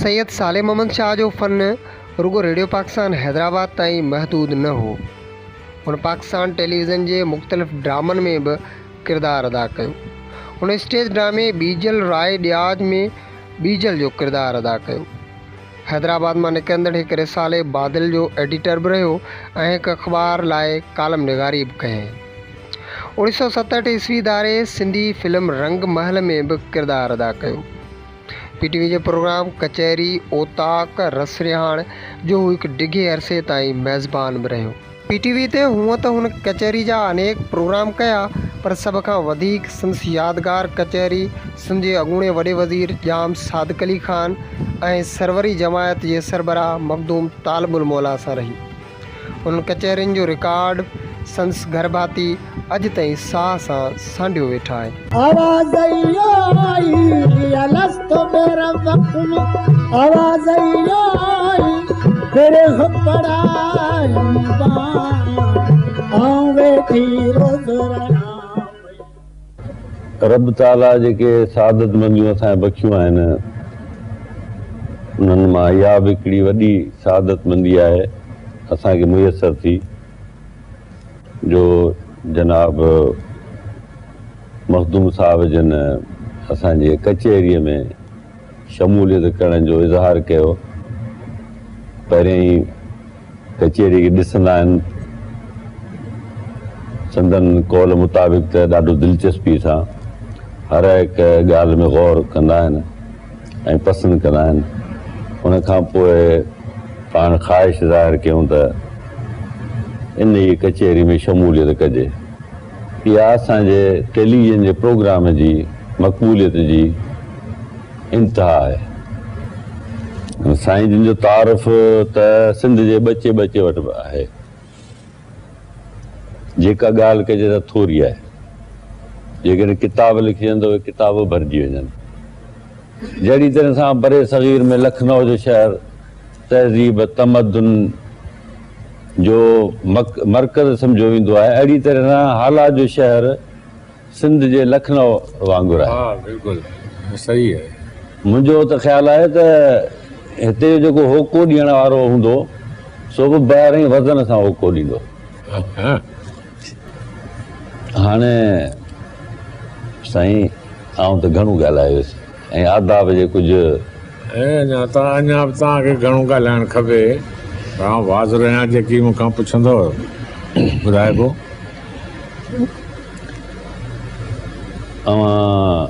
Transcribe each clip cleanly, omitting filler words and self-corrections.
सैयद सालिम अहमद शाह जो फ़न रुगो रेडियो पाकिस्तान हैदराबाद ताईं महदूद न हो। हुन पाकिस्तान टेलीविज़न जे मुख़्तलिफ़ ड्रामनि में बि किरदारु अदा कयो। हुन स्टेज ड्रामे बीजल राय ॾियाज में बीजल जो किरदारु अदा कयो। हैदराबाद मां निकिरंदड़ हिकु रिसाले बादल जो एडिटर बि रहियो ऐं हिकु अख़बार लाइ कालम निगारी बि कयईं। 1967 ईस्वी दारे सिंधी फिल्म रंग महल में बि किरदारु अदा कयो। PTV जे प्रोग्राम कचहरी ओताक रसरिहाण जो हू हिकु डिघे अरसे ताईं मेज़बान बि रहियो। PTV ते हूअं त हुन कचहरी जा अनेक प्रोग्राम कया, पर सभ खां वधीक संदसि यादगार कचहरी सिंध जे अॻूणे वॾे वज़ीर जाम सादिक अली ख़ान ऐं सरवरी जमायत जे सरबराह मखदूम तालिबुल मौला सां रही। हुन कचहरियुनि जो रिकॉर्ड संदसि घरभाती अॼु ताईं साह सां सांढियो वेठा आहिनि। रब ताला जेके सादतमंदियूं असांखे बख़्शियूं आहिनि, उन्हनि मां इहा बि हिकिड़ी वॾी सादतमंदी आहे असांखे मुयसरु थी जो जनाब मखदूम साहब जन असांजे कचहरीअ में शमूलियत करण जो इज़हार कयो। पहिरियों ई कचहरी खे ॾिसंदा आहिनि, संदन कौल मुताबिक़ त ॾाढो दिलचस्पी सां हर हिकु ॻाल्हि में गौर कंदा आहिनि ऐं पसंदि कंदा आहिनि। उन खां पोइ पाण ख़्वाहिश ज़ाहिर कयूं त इन ई कचहरी में शमूलियत कजे। इहा असांजे टेलीविज़न जे प्रोग्राम जी मक़बूलियत जी इंतिहा आहे। साईं जिन जो तारुफ़ त सिंध जे ॿचे ॿचे वटि बि आहे। जेका ॻाल्हि कजे त थोरी आहे, जेकॾहिं किताब लिखिजंदो उहे किताब भरिजी वञनि। जहिड़ी तरह सां बरे सग़ीर में लखनऊ जो शहर तहज़ीब तमदन जो मर्कज़ सम्झो वेंदो आहे, अहिड़ी तरह सां हालात जो शहर सिंध जे लखनऊ वांगुरु आहे। हा, बिल्कुलु सही आहे। मुंहिंजो त ख़्यालु आहे त हिते जेको होको ॾियण वारो हूंदो सो बि ॿाहिरि ई वज़न सां होको ॾींदो। हाणे साईं आउं त घणो ॻाल्हायोसि ऐं आदाब जे कुझु अञा बि तव्हांखे घणो ॻाल्हाइणु खपे। तव्हां वाज़ रहिया जेकी मूंखां पुछंदव ॿुधाइबो। तव्हां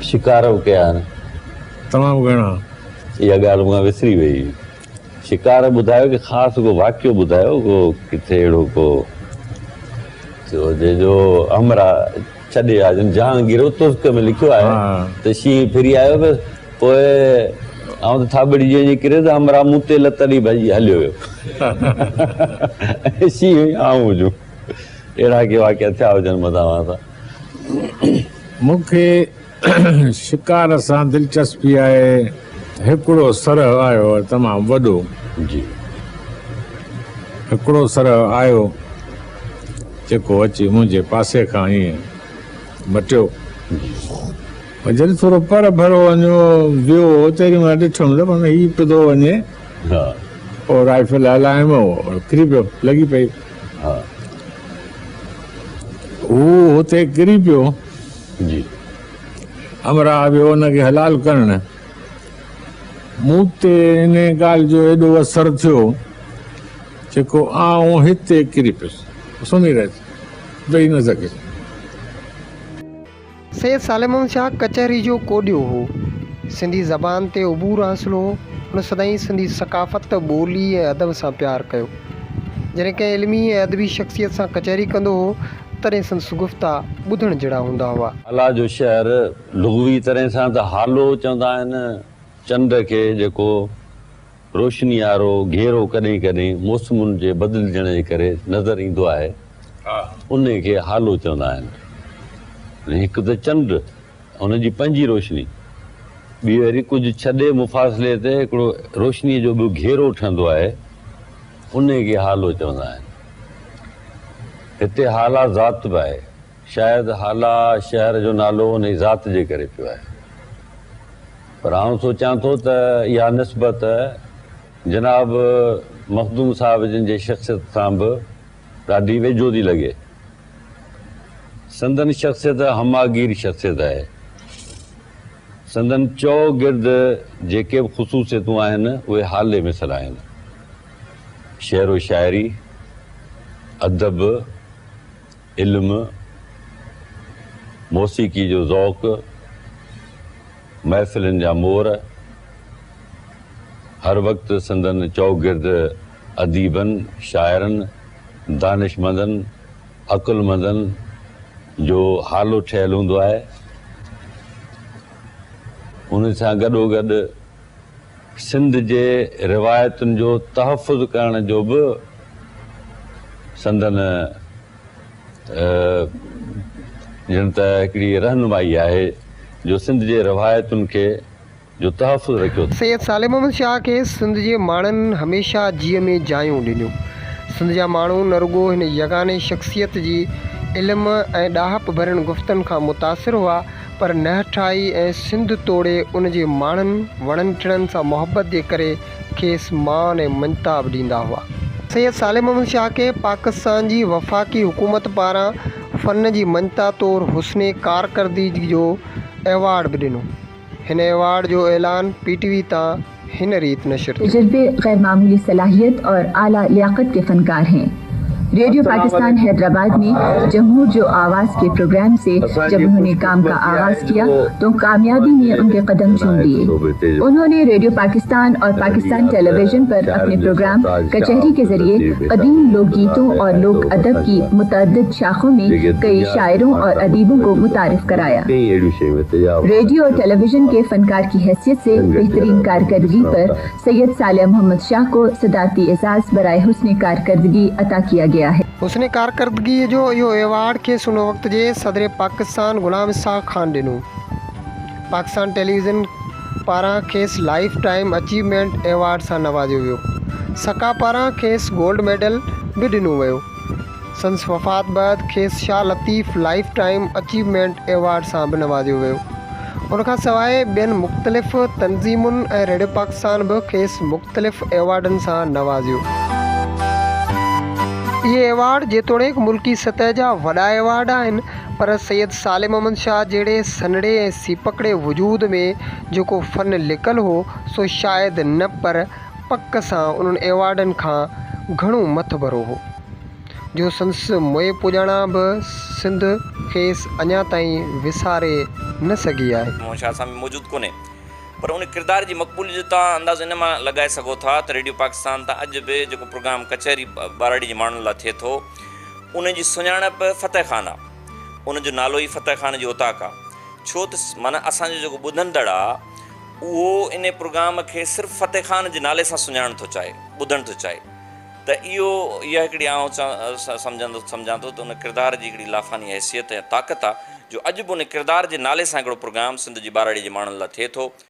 शिकार बि कया आहिनि? तमामु घणा। इहा ॻाल्हि मूंखां विसरी वई। शिकार ॿुधायो कि ख़ासि को वाक़ियो ॿुधायो, को किथे अहिड़ो को जो हमरा छॾे आहे जिन जहांगीर तुस्क में लिखियो आहे त शींहुं फिरी आयो बसि पोइ ऐं त थाॿड़ी जी किरे त हमरा मूं ते लत ॾेई भॼी हलियो वियो। शींहुं आऊं हुजूं। अहिड़ा के वाक़िया थिया हुजनि मथां सां। मूंखे शिकार सां दिलचस्पी आहे। हिकिड़ो सरह आयो तमामु वॾो जी, हिकिड़ो सरह आयो जेको अची मुंहिंजे पासे खां ईअं मटियो। जॾहिं थोरो पर भरो वञो वियो तेॾी महिल ॾिठुमि त माना हीउ पियो वञे। पोइ राइफल हलायमि, किरी पियो, लॻी पई। हू हुते किरी पियो जी। हमरा वियो हुनखे हलाल करणु। मूं ते इन ॻाल्हि जो एॾो असरु थियो जेको आउं हिते किरी पियुसि, सुम्ही रहियुसि, वेही न सघियुसि। सैयद सालिम अहमद शाह कचहरी जो कोडियो हो। सिंधी ज़बान ते उबूर हासिल हो। हुन सदाईं सिंधी सकाफ़त ॿोली ऐं अदब सां प्यारु कयो। जॾहिं कंहिं इल्मी ऐं अदबी शख़्सियत सां कचहरी कंदो हो तॾहिं संदसि गुफ़्ता ॿुधण जहिड़ा हूंदा हुआ। हाला जो शहर लुग़वी तरह सां त हालो चवंदा आहिनि चंड खे जेको रोशनी वारो घेरो कॾहिं कॾहिं मौसमुनि जे बदिलजण जे करे नज़र ईंदो आहे, उन खे हालो चवंदा आहिनि। हिकु त चंड हुनजी पंहिंजी रोशनी, ॿी वरी कुझु छॾे मुफ़ासिले ते हिकिड़ो रोशनीअ जो ॿियो घेरो ठहंदो आहे, उन खे हालो चवंदा आहिनि। हिते हाला ज़ात बि आहे। शायदि हाला शहर जो नालो उन ज़ात जे करे पियो आहे। पर आउं सोचां थो त इहा निस्बत जनाब मखदूम साहिब जिन जे शख़्सियत सां बि ॾाढी वेझो थी लॻे। संदन शख़्सियत हमागीर शख़्सियत आहे। संदन चौगिर्द जेके बि ख़ुसूसियतूं आहिनि उहे हाले मिसल आहिनि। शेर व शाइरी, अदब, इल्मु, मौसीक़ी जो ज़ौक़ु, महफ़िलनि जा मोर, हर वक़्तु संदन चौगिर्द अदीबनि, शाइरनि, दानिशमंदनि, अक़ुलमंदनि जो हालो ठहियलु हूंदो आहे। उन सां गॾोगॾु सिंध जे रिवायतुनि जो तहफ़ुज़ करण जो बि संदन ॼण त हिकिड़ी रहनुमाई आहे जो सिंध जे रिवायतुनि खे जो तहफ़ुज़ रखियो। सैयद सालिम अहमद शाह खे सिंध जे माण्हुनि हमेशह जीअ में जायूं ॾिनियूं। सिंध जा माण्हू न रुॻो हिन यगाने शख़्सियत जी इल्म ऐं ॾाहप भरियण गुफ़्तनि खां मुतासिर हुआ, पर नहठाई ऐं सिंध तोड़े उन जे माण्हुनि वणनि टिणनि सां मुहबत जे करे खेसि मान ऐं मंताब ॾींदा हुआ। सैयद सालिम अहमद शाह खे पाकिस्तान जी वफ़ाक़ी हुकूमत पारां फ़न जी मंता तौरु हुस्ने कारकर्दगी जो एवॉर्ड बि ॾिनो। हिन एवॉर्ड जो ऐलान PTV तां हिन रीत नशर। तजुर्बे, गैर मामूली सलाहियत और आला लियाकत के फनकार हैं। रेडियो पाकिस्तान हैदराबाद में जमहूर जो आवाज़ के प्रोग्राम से जब उन्होंने काम का आगाज़ किया तो कामयाबी ने उनके कदम चूम लिए। उन्होंने रेडियो पाकिस्तान और पाकिस्तान टेलीविज़न पर अपने प्रोग्राम कचहरी के जरिए कदीम लोकगीतों और लोक अदब की मुतअद्दिद शाखों में कई शायरों और अदीबों को मुतारिफ कराया। रेडियो और टेलीविज़न के फनकार की हैसियत से बेहतरीन कारकर्दगी पर सैयद सालिम अहमद शाह को सदाती एजाज़ बराए हुस्ने कारकर्दगी अता किया गया है। हुस्ने कारकर्दगी जो इहो एवॉर्ड खेसि उन वक़्त जे सदर पाकिस्तान ग़ुलाम इसहाक़ खान ॾिनो। पाकिस्तान टेलीविज़न पारां खेसि लाइफ टाइम अचीवमेंट एवॉर्ड सां नवाज़ियो वियो। सका पारां खेसि गोल्ड मेडल बि ॾिनो वियो। संदसि वफ़ात बैदि खेसि Shah Latif life time achievement award सां बि नवाज़ियो वियो। उनखां सवाइ ॿियनि मुख़्तलिफ़ तनज़ीमुनि ऐं रेडियो पाकिस्तान बि खेसि मुख़्तलिफ़ एवॉर्डनि सां नवाज़ियो। इहे एवॉर्ड जेतोणीकि मुल्की सतह जा वॾा एवॉर्ड आहिनि, पर सैयद सालिम अहमद शाह जहिड़े सनड़े ऐं सीपकड़े वजूद में जेको फ़न लिकल हो सो शायदि न पर पक सां उन्हनि एवॉर्डनि खां घणो मथबरो हो जो संदसि मुए पुॼाणा बि सिंध खेसि अञा ताईं विसारे न सघी आहे। शाह सां मौजूदु कोन्हे, पर उन किरदार जी मक़बूलियत तव्हां अंदाज़ो इन मां लॻाए सघो था त रेडियो पाकिस्तान तां अॼु बि जेको प्रोग्राम कचहरी बाराड़ी जे माण्हुनि लाइ थिए थो उन जी सुञाणप फ़तेह ख़ान आहे। उनजो नालो ई फ़तेह ख़ान जो उताक आहे। छो त माना असांजो जेको ॿुधंदड़ आहे उहो इन प्रोग्राम खे सिर्फ़ु फ़तेह ख़ान जे नाले सां सुञाणणु थो चाहे, ॿुधणु थो चाहे। त इहा हिकिड़ी आउं सम्झां थो त उन किरदार जी हिकिड़ी लाफ़ानी हैसियत ऐं ताक़त आहे जो अॼु बि उन किरदार जे नाले सां हिकिड़ो प्रोग्राम सिंध जी बाराड़ी जे माण्हुनि लाइ थिए थो।